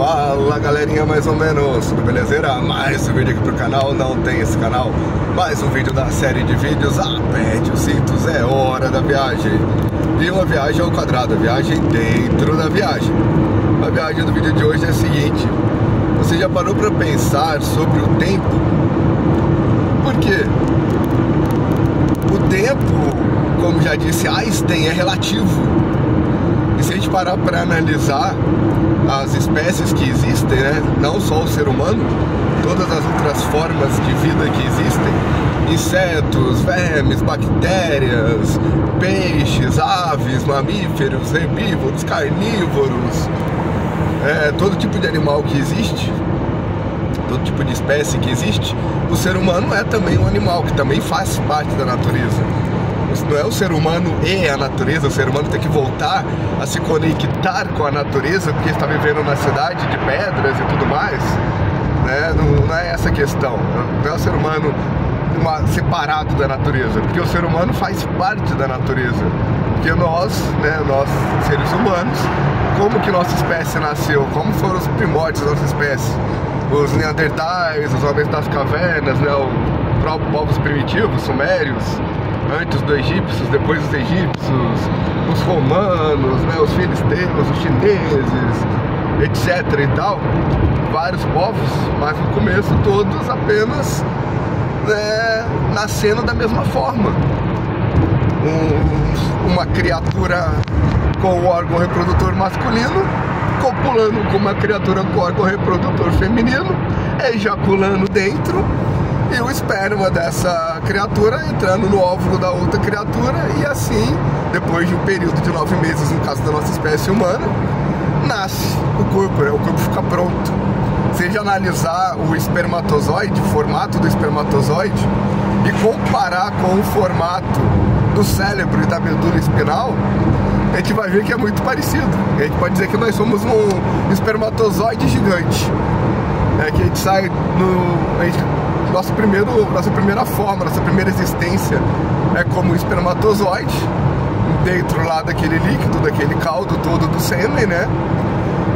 Fala galerinha, mais ou menos, tudo belezeira? Mais um vídeo aqui pro canal, não tem esse canal. Mais um vídeo da série de vídeos. Aperte os cintos, é hora da viagem. E uma viagem ao quadrado, a viagem dentro da viagem. A viagem do vídeo de hoje é a seguinte: você já parou pra pensar sobre o tempo? Por quê? O tempo, como já disse Einstein, é relativo. E se a gente parar para analisar as espécies que existem, né? Não só o ser humano, todas as outras formas de vida que existem, insetos, vermes, bactérias, peixes, aves, mamíferos, herbívoros, carnívoros, todo tipo de animal que existe, todo tipo de espécie que existe, o ser humano é também um animal que também faz parte da natureza. Não é o ser humano e a natureza, o ser humano tem que voltar a se conectar com a natureza, porque está vivendo na cidade de pedras e tudo mais, né? Não é essa a questão, não é o ser humano separado da natureza, porque o ser humano faz parte da natureza, porque nós, né, nós seres humanos, como que nossa espécie nasceu, como foram os primórdios da nossa espécie, os neandertais, os homens das cavernas, né, os próprios povos primitivos, sumérios, antes dos egípcios, depois dos egípcios, os romanos, né, os filisteus, os chineses, etc e tal, vários povos, mas no começo todos apenas, né, nascendo da mesma forma. Uma criatura com o órgão reprodutor masculino copulando com uma criatura com o órgão reprodutor feminino, ejaculando dentro, e o esperma dessa criatura entrando no óvulo da outra criatura, e assim, depois de um período de 9 meses, no caso da nossa espécie humana, nasce o corpo, né? O corpo fica pronto. Se a gente analisar o espermatozoide, o formato do espermatozoide, e comparar com o formato do cérebro e da medula espinal, a gente vai ver que é muito parecido. A gente pode dizer que nós somos um espermatozoide gigante. Que a gente sai nossa primeira forma, nossa primeira existência é como um espermatozoide, dentro lá daquele líquido, daquele caldo todo do sêmen, né?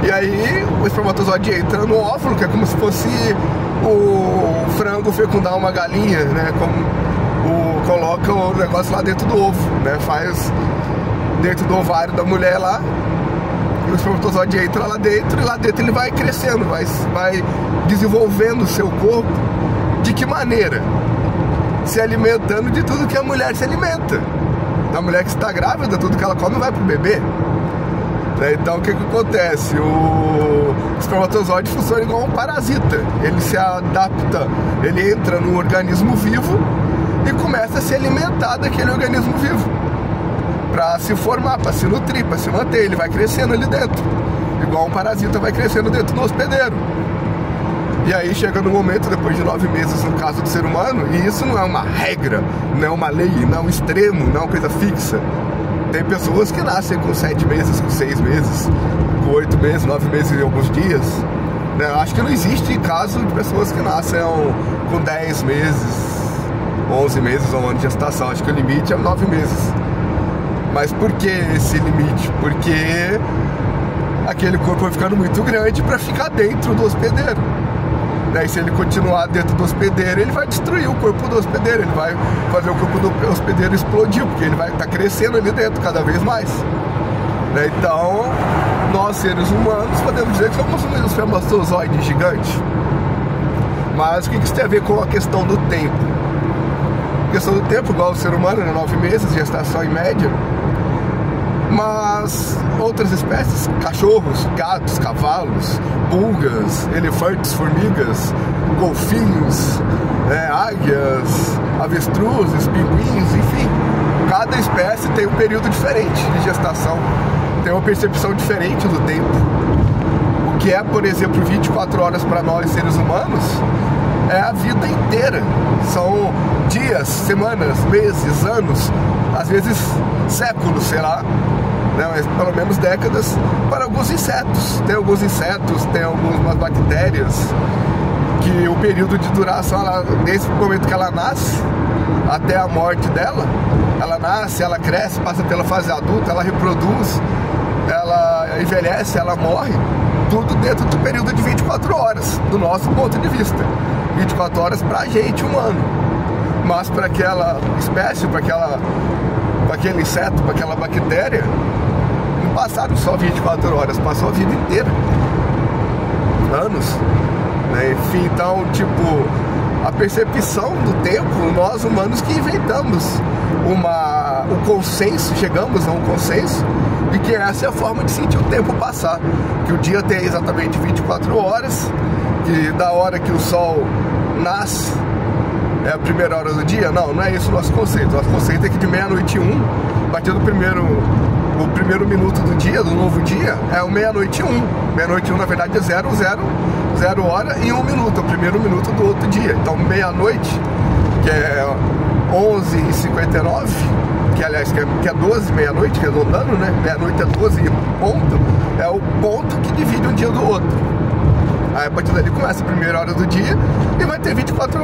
E aí o espermatozoide entra no óvulo, que é como se fosse o frango fecundar uma galinha, né? Coloca o negócio lá dentro do ovo, né? Faz dentro do ovário da mulher lá, e o espermatozoide entra lá dentro, e lá dentro ele vai crescendo, vai desenvolvendo o seu corpo. De que maneira? Se alimentando de tudo que a mulher se alimenta. A mulher que está grávida, tudo que ela come vai pro bebê. Então o que acontece? O espermatozoide funciona igual um parasita. Ele se adapta, ele entra num organismo vivo e começa a se alimentar daquele organismo vivo, para se formar, para se nutrir, para se manter. Ele vai crescendo ali dentro, igual um parasita vai crescendo dentro do hospedeiro. E aí chega no momento, depois de 9 meses no caso do ser humano, e isso não é uma regra, não é uma lei, não é um extremo, não é uma coisa fixa. Tem pessoas que nascem com 7 meses, com 6 meses, com 8 meses, 9 meses e alguns dias, né? Acho que não existe caso de pessoas que nascem com 10 meses, 11 meses ou um ano de gestação. Acho que o limite é 9 meses. Mas por que esse limite? Porque aquele corpo vai ficando muito grande para ficar dentro do hospedeiro. Daí, se ele continuar dentro do hospedeiro, ele vai destruir o corpo do hospedeiro, ele vai fazer o corpo do hospedeiro explodir, porque ele vai estar crescendo ali dentro cada vez mais. Então, nós seres humanos podemos dizer que somos um espermatozoide gigante. Mas o que isso tem a ver com a questão do tempo? A questão do tempo, igual o ser humano, né? 9 meses, gestação em média. Mas outras espécies, cachorros, gatos, cavalos, pulgas, elefantes, formigas, golfinhos, águias, avestruzes, pinguins, enfim, cada espécie tem um período diferente de gestação, tem uma percepção diferente do tempo. O que é, por exemplo, 24 horas para nós seres humanos é a vida inteira. São dias, semanas, meses, anos, às vezes séculos, sei lá, né, mas pelo menos décadas para alguns insetos. Tem alguns insetos, tem algumas bactérias que o período de duração, desde o momento que ela nasce até a morte dela, ela nasce, ela cresce, passa pela fase adulta, ela reproduz, ela envelhece, ela morre. tudo dentro do período de 24 horas, do nosso ponto de vista. 24 horas pra gente, humano. Mas para aquela espécie, para aquele inseto, para aquela bactéria, não passaram só 24 horas, passou a vida inteira. Anos. Né? Enfim, então, tipo, a percepção do tempo, nós humanos que inventamos o consenso, chegamos a um consenso de que essa é a forma de sentir o tempo passar. Que o dia tem exatamente 24 horas, que da hora que o sol nasce é a primeira hora do dia. Não é isso o nosso conceito. O nosso conceito é que de meia-noite e 1, a partir do primeiro minuto do dia, do novo dia, é o meia-noite e 1. Meia-noite e 1, na verdade, é 0 hora e 1 minuto, é o primeiro minuto do outro dia. Então, meia-noite, que é 11h59, que aliás, que é 12, meia-noite, arredondando, né? Meia-noite é 12 ponto, é o ponto que divide um dia do outro. Aí, a partir dali, começa a primeira hora do dia e vai ter 24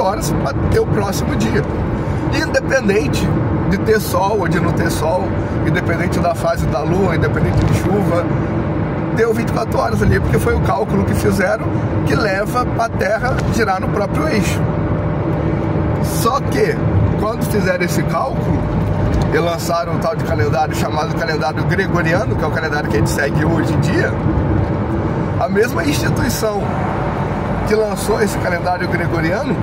horas para ter o próximo dia. Independente de ter sol ou de não ter sol, independente da fase da lua, independente de chuva, deu 24 horas ali, porque foi o cálculo que fizeram que leva para a Terra girar no próprio eixo. Só que, quando fizeram esse cálculo e lançaram um tal de calendário chamado calendário gregoriano, que é o calendário que a gente segue hoje em dia, a mesma instituição que lançou esse calendário gregoriano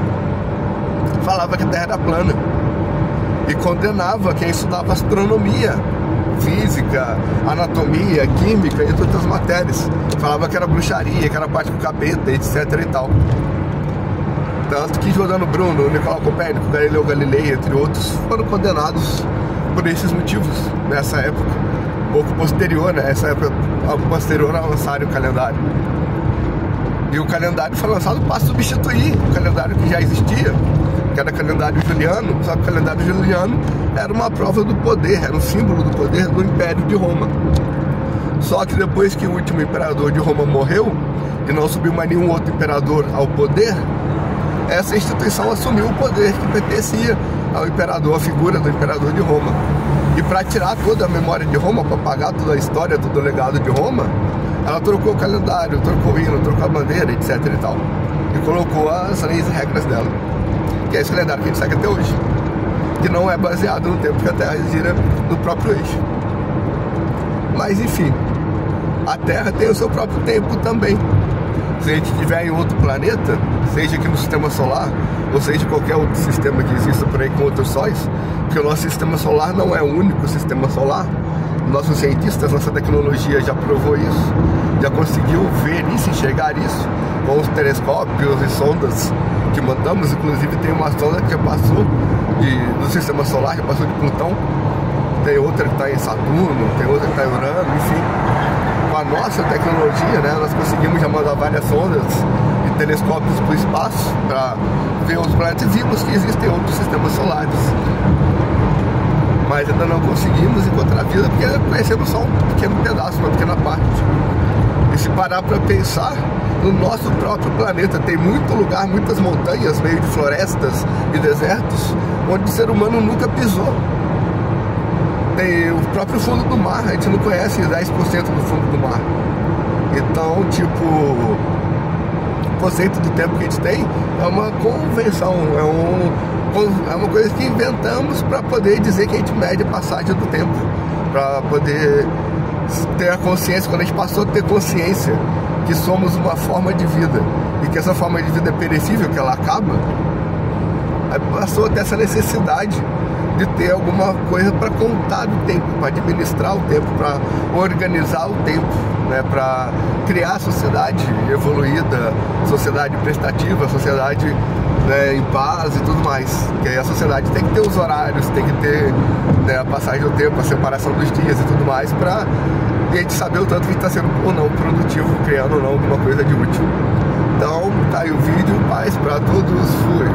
falava que a Terra era plana e condenava quem estudava astronomia, física, anatomia, química e outras matérias. Falava que era bruxaria, que era parte do capeta, etc e tal. Tanto que Giordano Bruno, Nicolau Copérnico, Galileu Galilei, entre outros, foram condenados por esses motivos nessa época. Um pouco posterior, né? Essa época posterior a lançarem o calendário. E o calendário foi lançado para substituir o calendário que já existia, que era o calendário juliano. Só que o calendário juliano era uma prova do poder, era um símbolo do poder do Império de Roma. Só que depois que o último imperador de Roma morreu e não subiu mais nenhum outro imperador ao poder, essa instituição assumiu o poder que pertencia ao imperador, a figura do imperador de Roma. E para tirar toda a memória de Roma, para apagar toda a história, todo o legado de Roma, ela trocou o calendário, trocou o hino, trocou a bandeira, etc e tal. E colocou as leis e regras dela, que é esse calendário que a gente segue até hoje, que não é baseado no tempo que a Terra gira no próprio eixo. Mas enfim, a Terra tem o seu próprio tempo também. Se a gente estiver em outro planeta, seja aqui no sistema solar, ou seja qualquer outro sistema que exista por aí com outros sóis, porque o nosso sistema solar não é o único sistema solar. Nossos cientistas, nossa tecnologia já provou isso, já conseguiu ver isso, enxergar isso, com os telescópios e sondas que mandamos. Inclusive tem uma sonda que já passou do sistema solar, já passou de Plutão, tem outra que está em Saturno, tem outra que está em Urano, enfim. Com a nossa tecnologia, né, nós conseguimos já mandar várias sondas e telescópios para o espaço para ver os planetas, e vimos que existem outros sistemas solares. Mas ainda não conseguimos encontrar vida porque conhecemos só um pequeno pedaço, uma pequena parte. E se parar para pensar, no nosso próprio planeta tem muito lugar, muitas montanhas, meio de florestas e desertos, onde o ser humano nunca pisou. Tem o próprio fundo do mar, a gente não conhece 10% do fundo do mar. Então, tipo, o conceito do tempo que a gente tem é uma convenção, é uma coisa que inventamos para poder dizer que a gente mede a passagem do tempo, para poder ter a consciência, quando a gente passou a ter consciência que somos uma forma de vida e que essa forma de vida é perecível, que ela acaba, aí passou a ter essa necessidade de ter alguma coisa para contar o tempo, para administrar o tempo, para organizar o tempo, né, para criar a sociedade evoluída, sociedade prestativa, sociedade, né, em paz e tudo mais. Porque aí a sociedade tem que ter os horários, tem que ter, né, a passagem do tempo, a separação dos dias e tudo mais, para a gente saber o tanto que está sendo ou não produtivo, criando ou não alguma coisa de útil. Então, tá aí o vídeo, paz para todos, fui!